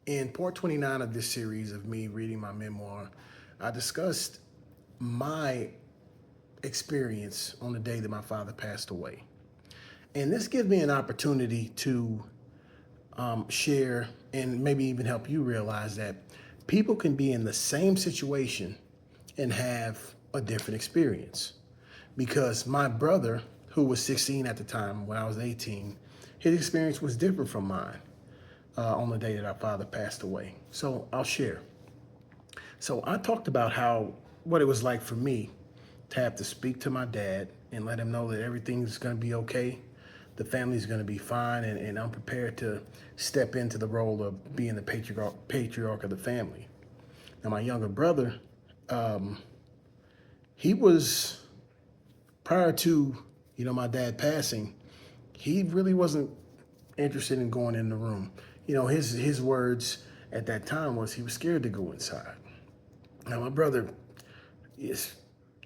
In part 29 of this series of me reading my memoir, I discussed my experience on the day that my father passed away. And this gives me an opportunity to share and maybe even help you realize that people can be in the same situation and have a different experience. Because my brother, who was 16 at the time when I was 18, his experience was different from mine on the day that our father passed away. So I'll share. So I talked about how what it was like for me to have to speak to my dad and let him know that everything's going to be okay, the family's going to be fine, and I'm prepared to step into the role of being the patriarch of the family. Now, my younger brother, he was prior to my dad passing, he really wasn't interested in going in the room. His words at that time was he was scared to go inside. Now, my brother is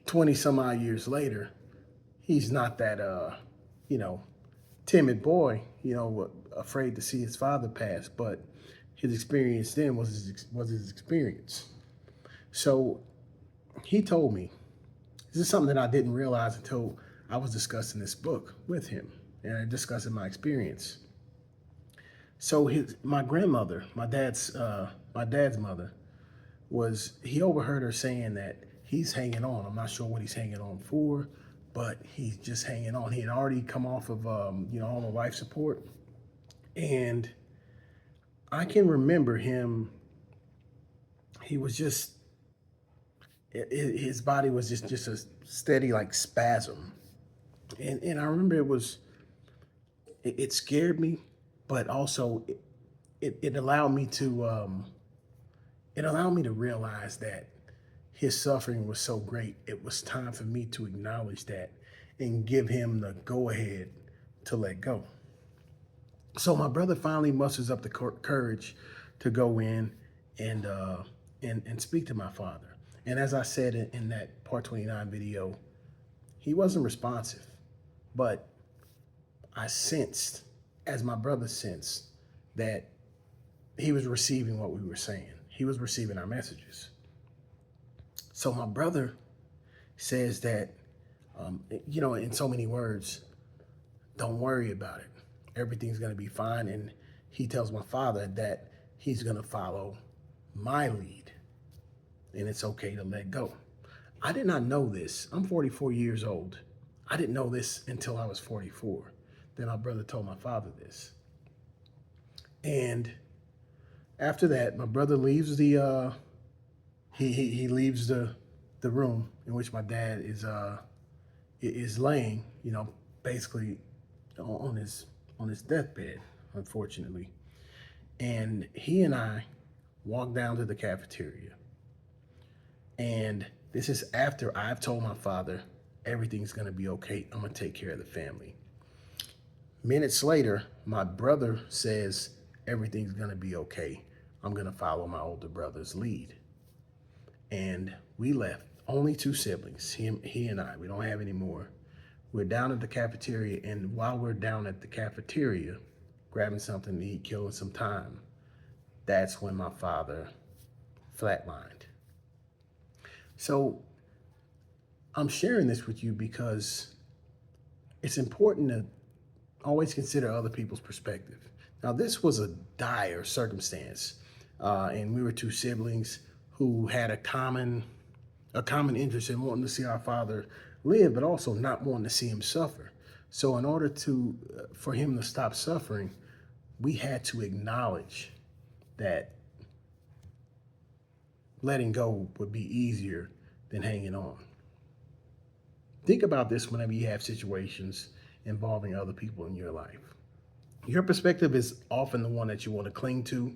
20 some odd years later. He's not that, you know, timid boy, afraid to see his father pass, but his experience then was his experience. So he told me, this is something that I didn't realize until I was discussing this book with him and discussing my experience. So my grandmother, my dad's mother, he overheard her saying that he's hanging on. I'm not sure what he's hanging on for, but he's just hanging on. He had already come off of all the life support, and I can remember him. He was just his body was just a steady like spasm, and I remember it scared me, but also it allowed me to realize that his suffering was so great, it was time for me to acknowledge that and give him the go ahead to let go. So my brother finally musters up the courage to go in and speak to my father. And as I said in that part 29 video, he wasn't responsive, but I sensed, as my brother sensed, that he was receiving what we were saying. He was receiving our messages. So my brother says that, in so many words, don't worry about it. Everything's going to be fine. And he tells my father that he's going to follow my lead and it's okay to let go. I did not know this. I'm 44 years old. I didn't know this until I was 44. Then my brother told my father this. And after that, my brother leaves he leaves the room in which my dad is laying, basically on his deathbed, unfortunately. And he and I walk down to the cafeteria. And this is after I've told my father everything's gonna be okay. I'm gonna take care of the family. Minutes later, my brother says everything's gonna be okay. I'm gonna follow my older brother's lead. And we left. Only two siblings, he and I. We don't have any more. We're down at the cafeteria, and while we're down at the cafeteria, grabbing something to eat, killing some time, that's when my father flatlined. So I'm sharing this with you because it's important to always consider other people's perspective. Now, this was a dire circumstance, and we were two siblings who had a common interest in wanting to see our father live, but also not wanting to see him suffer. So, in order for him to stop suffering, we had to acknowledge that letting go would be easier than hanging on. Think about this whenever you have situations involving other people in your life. Your perspective is often the one that you want to cling to.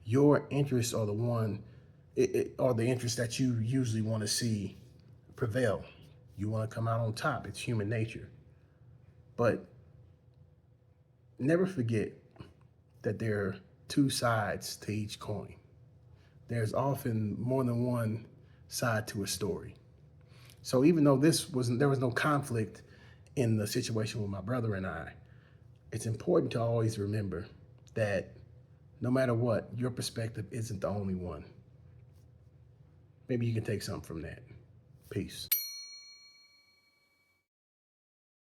Your interests are the interests that you usually want to see prevail. You want to come out on top. It's human nature. But never forget that there are two sides to each coin. There's often more than one side to a story. So even though there was no conflict in the situation with my brother and I, it's important to always remember that no matter what, your perspective isn't the only one. Maybe you can take something from that. Peace.